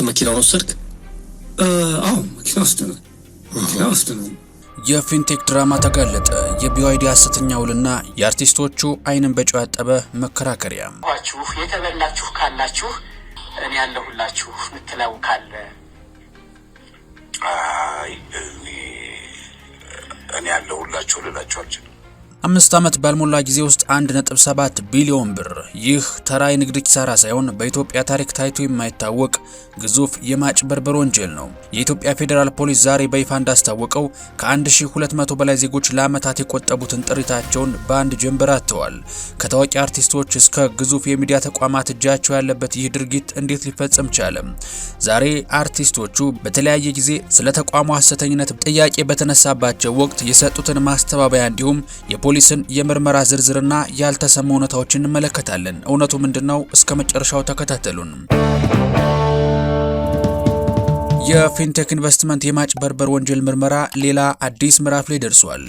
መኪናውን ወሰድክ? አዎ መኪና ውስጥ ነው። የፊንቴክ ድራማ ተጋለጠ። የቢዋይዲ ሐሰተኛ ውልና የአርቲስቶቹ አይንን በጨው ያጠበ መከራከሪያ። የተበላችሁ ካላችሁ እኔ ያለሁላችሁ ምትለው ካለ እኔ ያለሁላችሁ ልላችሁ አልችልም። 5 ዓመት ባልሞላ ጊዜ ውስጥ 1.7 ቢሊዮን ብር። ይህ ተራ የንግድ ኪሳራ ሳይሆን በኢትዮጵያ ታሪክ ታይቶ የማይታወቅ ግዙፍ የማጭበርበር ወንጀል ነው። የኢትዮጵያ ፌዴራል ፖሊስ ዛሬ በይፋ እንዳስታወቀው ከ1200 በላይ ዜጎች ለዓመታት የቆጠቡትን ጥሪታቸውን በአንድ ጀንበር አጥተዋል። ከታዋቂ አርቲስቶች እስከ ግዙፍ የሚዲያ ተቋማት እጃቸው ያለበት ይህ ድርጊት እንዴት ሊፈጸም ቻለ? ዛሬ አርቲስቶቹ በተለያየ ጊዜ ስለ ተቋሙ ሐሰተኝነት ጥያቄ በተነሳባቸው ወቅት የሰጡትን ማስተባበያ እንዲሁም የፖሊስን የምርመራ ዝርዝርና ያልተሰሙ እውነታዎችን እንመለከታለን። እውነቱ ምንድነው? እስከ መጨረሻው ተከታተሉን። የፊንቴክ ኢንቨስትመንት የማጭበርበር ወንጀል ምርመራ ሌላ አዲስ ምዕራፍ ላይ ደርሷል።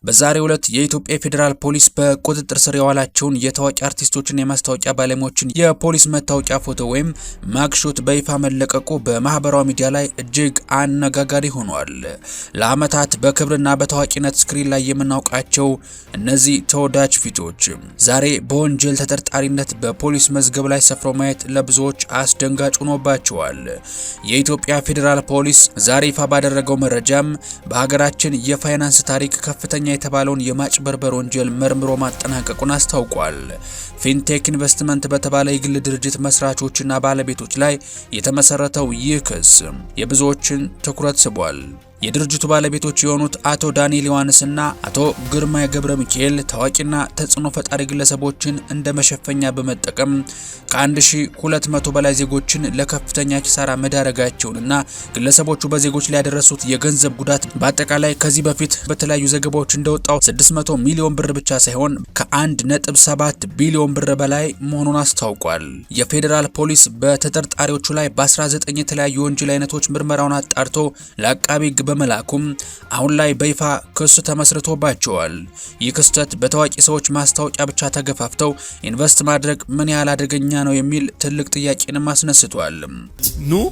በዛሬው ዕለት የኢትዮጵያ ፌዴራል ፖሊስ በቁጥጥር ስር የዋላቸውን የታዋቂ አርቲስቶችን የማስታወቂያ ባለሙያዎችን የፖሊስ መታወቂያ ፎቶ ወይም ማግሾት በይፋ መለቀቁ በማህበራዊ ሚዲያ ላይ እጅግ አነጋጋሪ ሆኗል። ለዓመታት በክብርና በታዋቂነት ስክሪን ላይ የምናውቃቸው እነዚህ ተወዳጅ ፊቶች ዛሬ በወንጀል ተጠርጣሪነት በፖሊስ መዝገብ ላይ ሰፍረው ማየት ለብዙዎች አስደንጋጭ ሆኖባቸዋል። የኢትዮጵያ ፌዴራል ፖሊስ ዛሬ ይፋ ባደረገው መረጃም በሀገራችን የፋይናንስ ታሪክ ከፍተኛ የተባለውን የማጭበርበር ወንጀል መርምሮ ማጠናቀቁን አስታውቋል። ፊንቴክ ኢንቨስትመንት በተባለ የግል ድርጅት መስራቾችና ባለቤቶች ላይ የተመሰረተው ይህ ክስ የብዙዎችን ትኩረት ስቧል። የድርጅቱ ባለቤቶች የሆኑት አቶ ዳንኤል ዮሐንስና አቶ ግርማ ገብረ ሚካኤል ታዋቂና ተጽዕኖ ፈጣሪ ግለሰቦችን እንደ መሸፈኛ በመጠቀም ከ1200 በላይ ዜጎችን ለከፍተኛ ኪሳራ መዳረጋቸውንና ግለሰቦቹ በዜጎች ላይ ያደረሱት የገንዘብ ጉዳት በአጠቃላይ ከዚህ በፊት በተለያዩ ዘገባዎች እንደወጣው 600 ሚሊዮን ብር ብቻ ሳይሆን ከ1.7 ቢሊዮን ብር በላይ መሆኑን አስታውቋል። የፌዴራል ፖሊስ በተጠርጣሪዎቹ ላይ በ19 የተለያዩ ወንጀል አይነቶች ምርመራውን አጣርቶ ለአቃቢ ሕግ በመላኩም አሁን ላይ በይፋ ክስ ተመስርቶባቸዋል። ይህ ክስተት በታዋቂ ሰዎች ማስታወቂያ ብቻ ተገፋፍተው ኢንቨስት ማድረግ ምን ያህል አደገኛ ነው የሚል ትልቅ ጥያቄንም አስነስቷል። ኑ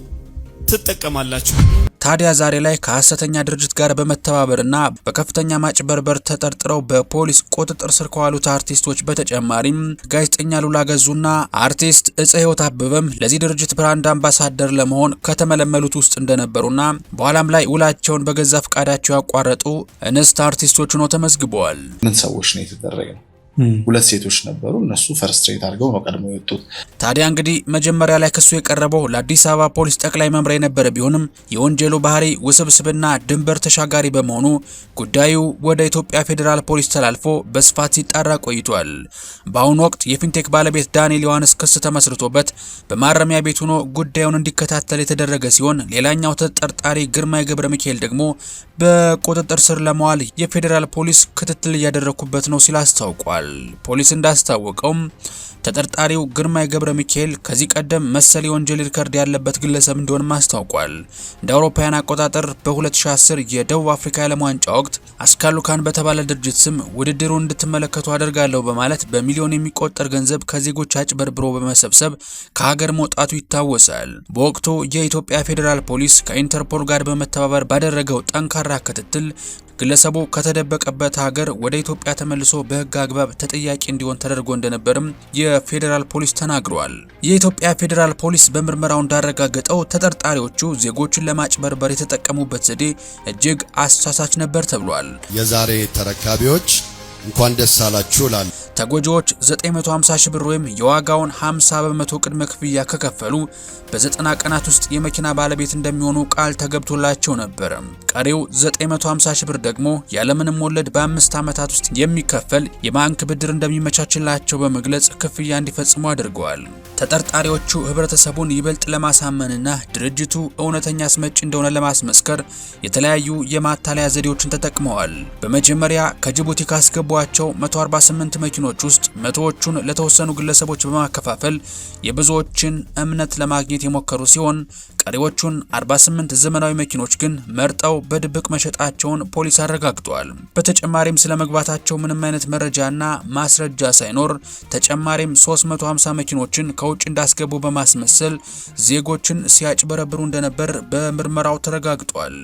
ትጠቀማላችሁ። ታዲያ ዛሬ ላይ ከሐሰተኛ ድርጅት ጋር በመተባበርና በከፍተኛ ማጭበርበር ተጠርጥረው በፖሊስ ቁጥጥር ስር ከዋሉት አርቲስቶች በተጨማሪም ጋዜጠኛ ሉላ ገዙና አርቲስት እፀ ሕይወት አበበም ለዚህ ድርጅት ብራንድ አምባሳደር ለመሆን ከተመለመሉት ውስጥ እንደነበሩና በኋላም ላይ ውላቸውን በገዛ ፈቃዳቸው ያቋረጡ እንስት አርቲስቶች ሆነው ተመዝግበዋል። ምን ሰዎች ነው የተደረገው? 2 ሴቶች ነበሩ። እነሱ ፈርስትሬት አድርገው ነው ቀድሞ የወጡት። ታዲያ እንግዲህ መጀመሪያ ላይ ክሱ የቀረበው ለአዲስ አበባ ፖሊስ ጠቅላይ መምሪያ የነበረ ቢሆንም የወንጀሉ ባህሪ ውስብስብና ድንበር ተሻጋሪ በመሆኑ ጉዳዩ ወደ ኢትዮጵያ ፌዴራል ፖሊስ ተላልፎ በስፋት ሲጣራ ቆይቷል። በአሁኑ ወቅት የፊንቴክ ባለቤት ዳንኤል ዮሐንስ ክስ ተመስርቶበት በማረሚያ ቤት ሆኖ ጉዳዩን እንዲከታተል የተደረገ ሲሆን ሌላኛው ተጠርጣሪ ግርማ ገብረ ሚካኤል ደግሞ በቁጥጥር ስር ለመዋል የፌዴራል ፖሊስ ክትትል እያደረኩበት ነው ሲል አስታውቋል። ፖሊስ እንዳስታወቀው ተጠርጣሪው ግርማ ገብረ ሚካኤል ከዚህ ቀደም መሰል የወንጀል ሪከርድ ያለበት ግለሰብ እንደሆነ አስታውቋል። እንደ አውሮፓውያን አቆጣጠር በ2010 የደቡብ አፍሪካ የዓለም ዋንጫ ወቅት አስካሉካን በተባለ ድርጅት ስም ውድድሩን እንድትመለከቱ አደርጋለሁ በማለት በሚሊዮን የሚቆጠር ገንዘብ ከዜጎች አጭበርብሮ በመሰብሰብ ከሀገር መውጣቱ ይታወሳል። በወቅቱ የኢትዮጵያ ፌዴራል ፖሊስ ከኢንተርፖል ጋር በመተባበር ባደረገው ጠንካራ ክትትል ግለሰቡ ከተደበቀበት ሀገር ወደ ኢትዮጵያ ተመልሶ በሕግ አግባብ ተጠያቂ እንዲሆን ተደርጎ እንደነበርም የፌዴራል ፖሊስ ተናግሯል። የኢትዮጵያ ፌዴራል ፖሊስ በምርመራው እንዳረጋገጠው ተጠርጣሪዎቹ ዜጎችን ለማጭበርበር የተጠቀሙበት ዘዴ እጅግ አሳሳች ነበር ተብሏል። የዛሬ ተረካቢዎች እንኳን ደስ አላችሁ ላል ተጎጂዎች 950 ሺህ ብር ወይም የዋጋውን 50 በመቶ ቅድመ ክፍያ ከከፈሉ በ90 ቀናት ውስጥ የመኪና ባለቤት እንደሚሆኑ ቃል ተገብቶላቸው ነበር። ቀሪው 950 ሺህ ብር ደግሞ ያለምንም ወለድ በ5 ዓመታት ውስጥ የሚከፈል የባንክ ብድር እንደሚመቻችላቸው በመግለጽ ክፍያ እንዲፈጽሙ አድርገዋል። ተጠርጣሪዎቹ ህብረተሰቡን ይበልጥ ለማሳመንና ድርጅቱ እውነተኛ አስመጪ እንደሆነ ለማስመስከር የተለያዩ የማታለያ ዘዴዎችን ተጠቅመዋል። በመጀመሪያ ከጅቡቲ ካስገቧቸው 148 መኪኖች መኪኖች ውስጥ መቶዎቹን ለተወሰኑ ግለሰቦች በማከፋፈል የብዙዎችን እምነት ለማግኘት የሞከሩ ሲሆን ቀሪዎቹን 48 ዘመናዊ መኪኖች ግን መርጠው በድብቅ መሸጣቸውን ፖሊስ አረጋግጧል። በተጨማሪም ስለ መግባታቸው ምንም አይነት መረጃና ማስረጃ ሳይኖር ተጨማሪም 350 መኪኖችን ከውጭ እንዳስገቡ በማስመሰል ዜጎችን ሲያጭበረብሩ እንደነበር በምርመራው ተረጋግጧል።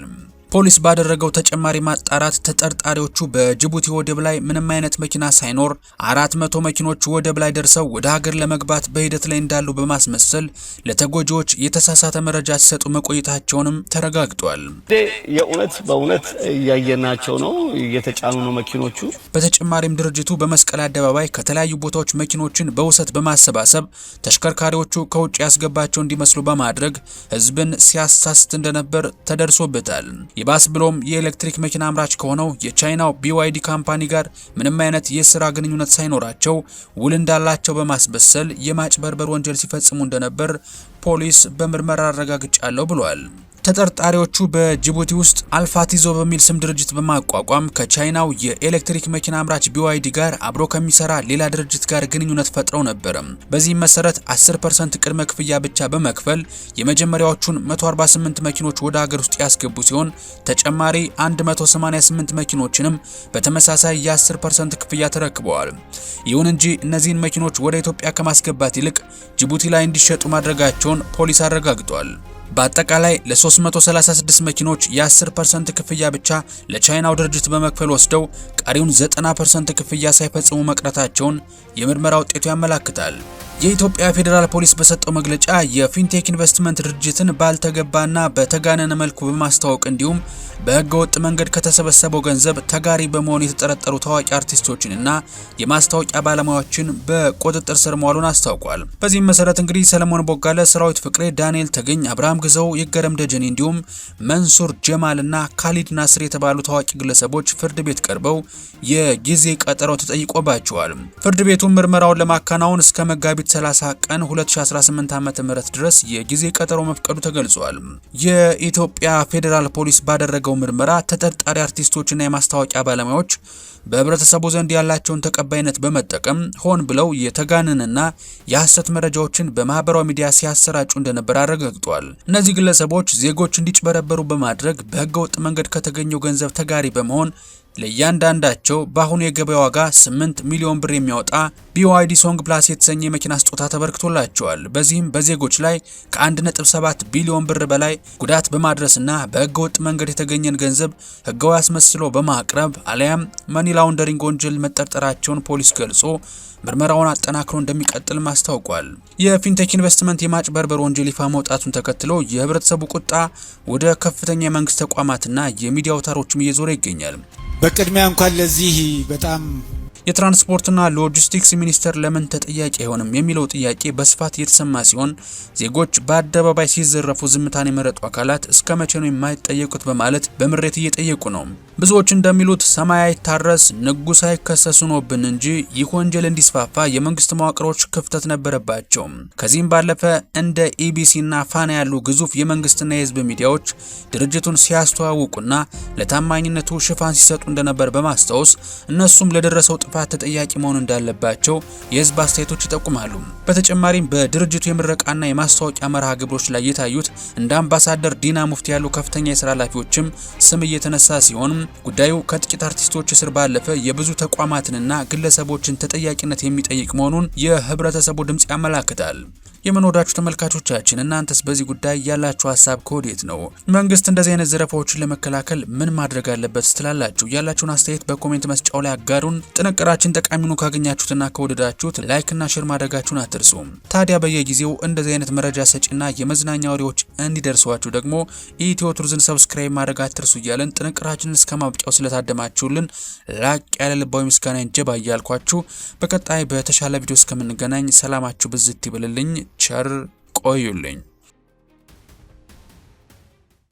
ፖሊስ ባደረገው ተጨማሪ ማጣራት ተጠርጣሪዎቹ በጅቡቲ ወደብ ላይ ምንም አይነት መኪና ሳይኖር 400 መኪኖች ወደብ ላይ ደርሰው ወደ ሀገር ለመግባት በሂደት ላይ እንዳሉ በማስመሰል ለተጎጂዎች የተሳሳተ መረጃ ሲሰጡ መቆየታቸውንም ተረጋግጧል። በእውነት እያየናቸው ነው፣ እየተጫኑ ነው መኪኖቹ። በተጨማሪም ድርጅቱ በመስቀል አደባባይ ከተለያዩ ቦታዎች መኪኖችን በውሰት በማሰባሰብ ተሽከርካሪዎቹ ከውጭ ያስገባቸው እንዲመስሉ በማድረግ ህዝብን ሲያሳስት እንደነበር ተደርሶበታል። ይባስ ብሎም የኤሌክትሪክ መኪና አምራች ከሆነው የቻይናው BYD ካምፓኒ ጋር ምንም አይነት የሥራ ግንኙነት ሳይኖራቸው ውል እንዳላቸው በማስመሰል የማጭበርበር ወንጀል ሲፈጽሙ እንደነበር ፖሊስ በምርመራ አረጋግጫለሁ ብሏል። ተጠርጣሪዎቹ በጅቡቲ ውስጥ አልፋቲዞ በሚል ስም ድርጅት በማቋቋም ከቻይናው የኤሌክትሪክ መኪና አምራች BYD ጋር አብሮ ከሚሰራ ሌላ ድርጅት ጋር ግንኙነት ፈጥረው ነበር። በዚህም መሰረት 10% ቅድመ ክፍያ ብቻ በመክፈል የመጀመሪያዎቹን 148 መኪኖች ወደ ሀገር ውስጥ ያስገቡ ሲሆን ተጨማሪ 188 መኪኖችንም በተመሳሳይ የ10% ክፍያ ተረክበዋል። ይሁን እንጂ እነዚህን መኪኖች ወደ ኢትዮጵያ ከማስገባት ይልቅ ጅቡቲ ላይ እንዲሸጡ ማድረጋቸውን ፖሊስ አረጋግጧል። በአጠቃላይ ለ336 መኪኖች የ10% ክፍያ ብቻ ለቻይናው ድርጅት በመክፈል ወስደው ቀሪውን 90% ክፍያ ሳይፈጽሙ መቅረታቸውን የምርመራ ውጤቱ ያመለክታል። የኢትዮጵያ ፌዴራል ፖሊስ በሰጠው መግለጫ የፊንቴክ ኢንቨስትመንት ድርጅትን ባልተገባና በተጋነነ መልኩ በማስተዋወቅ እንዲሁም በህገወጥ መንገድ ከተሰበሰበው ገንዘብ ተጋሪ በመሆን የተጠረጠሩ ታዋቂ አርቲስቶችንና የማስታወቂያ ባለሙያዎችን በቁጥጥር ስር መዋሉን አስታውቋል። በዚህም መሰረት እንግዲህ ሰለሞን ቦጋለ፣ ሰራዊት ፍቅሬ፣ ዳንኤል ተገኝ፣ አብርሃም ግዘው፣ ይገረም ደጀኔ እንዲሁም መንሱር ጀማልና ካሊድ ናስር የተባሉ ታዋቂ ግለሰቦች ፍርድ ቤት ቀርበው የጊዜ ቀጠሮ ተጠይቆባቸዋል። ፍርድ ቤቱም ምርመራውን ለማከናወን እስከ መጋቢት 30 ቀን 2018 ዓ.ም ድረስ የጊዜ ቀጠሮ መፍቀዱ ተገልጿል። የኢትዮጵያ ፌዴራል ፖሊስ ባደረገው ምርመራ ተጠርጣሪ አርቲስቶችና የማስታወቂያ ባለሙያዎች በህብረተሰቡ ዘንድ ያላቸውን ተቀባይነት በመጠቀም ሆን ብለው የተጋነነና የሐሰት መረጃዎችን በማህበራዊ ሚዲያ ሲያሰራጩ እንደነበር አረጋግጧል። እነዚህ ግለሰቦች ዜጎች እንዲጭበረበሩ በማድረግ በህገወጥ መንገድ ከተገኘው ገንዘብ ተጋሪ በመሆን ለእያንዳንዳቸው በአሁኑ የገበያ ዋጋ 8 ሚሊዮን ብር የሚያወጣ BYD ሶንግ ፕላስ የተሰኘ የመኪና ስጦታ ተበርክቶላቸዋል። በዚህም በዜጎች ላይ ከ1.7 ቢሊዮን ብር በላይ ጉዳት በማድረስና በህገወጥ መንገድ የተገኘን ገንዘብ ህጋዊ አስመስሎ በማቅረብ አለያም መኒ ላውንደሪንግ ወንጀል መጠርጠራቸውን ፖሊስ ገልጾ ምርመራውን አጠናክሮ እንደሚቀጥል ማስታውቋል። የፊንቴክ ኢንቨስትመንት የማጭበርበር ወንጀል ይፋ መውጣቱን ተከትሎ የህብረተሰቡ ቁጣ ወደ ከፍተኛ የመንግስት ተቋማትና የሚዲያ አውታሮችም እየዞረ ይገኛል። በቅድሚያ እንኳን ለዚህ በጣም የትራንስፖርትና ሎጂስቲክስ ሚኒስቴር ለምን ተጠያቂ አይሆንም የሚለው ጥያቄ በስፋት እየተሰማ ሲሆን ዜጎች በአደባባይ ሲዘረፉ ዝምታን የመረጡ አካላት እስከ መቼ ነው የማይጠየቁት በማለት በምሬት እየጠየቁ ነው። ብዙዎች እንደሚሉት ሰማይ አይታረስ ንጉስ አይከሰስ ሆኖብን እንጂ ይህ ወንጀል እንዲስፋፋ የመንግስት መዋቅሮች ክፍተት ነበረባቸው። ከዚህም ባለፈ እንደ ኢቢሲና ፋና ያሉ ግዙፍ የመንግስትና የህዝብ ሚዲያዎች ድርጅቱን ሲያስተዋውቁና ለታማኝነቱ ሽፋን ሲሰጡ እንደነበር በማስታወስ እነሱም ለደረሰው ጥፋት ተጠያቂ መሆን እንዳለባቸው የህዝብ አስተያየቶች ይጠቁማሉ። በተጨማሪም በድርጅቱ የምረቃና የማስታወቂያ መርሃ ግብሮች ላይ የታዩት እንደ አምባሳደር ዲና ሙፍቲ ያሉ ከፍተኛ የስራ ኃላፊዎችም ስም እየተነሳ ሲሆን ጉዳዩ ከጥቂት አርቲስቶች እስር ባለፈ የብዙ ተቋማትንና ግለሰቦችን ተጠያቂነት የሚጠይቅ መሆኑን የህብረተሰቡ ድምጽ ያመለክታል። የምንወዳችሁ ተመልካቾቻችን እናንተስ በዚህ ጉዳይ ያላችሁ ሀሳብ ከወዴት ነው? መንግስት እንደዚህ አይነት ዘረፋዎችን ለመከላከል ምን ማድረግ አለበት ትላላችሁ? ያላችሁን አስተያየት በኮሜንት መስጫው ላይ አጋሩን። ጥንቅራችን ጠቃሚ ነው ካገኛችሁትና ከወደዳችሁት ላይክ እና ሼር ማድረጋችሁን አትርሱ። ታዲያ በየጊዜው እንደዚህ አይነት መረጃ ሰጪና የመዝናኛ ወሬዎች እንዲደርሷችሁ ደግሞ ኢትዮ ቱሪዝም ሰብስክራይብ ማድረግ አትርሱ እያለን ጥንቅራችንን እስከ ማብቂያው ስለታደማችሁልን ላቅ ያለ ልባዊ ምስጋና እንጀባ እያልኳችሁ በቀጣይ በተሻለ ቪዲዮ እስከምንገናኝ ሰላማችሁ ብዝት ይበልልኝ። ቸር ቆዩልኝ።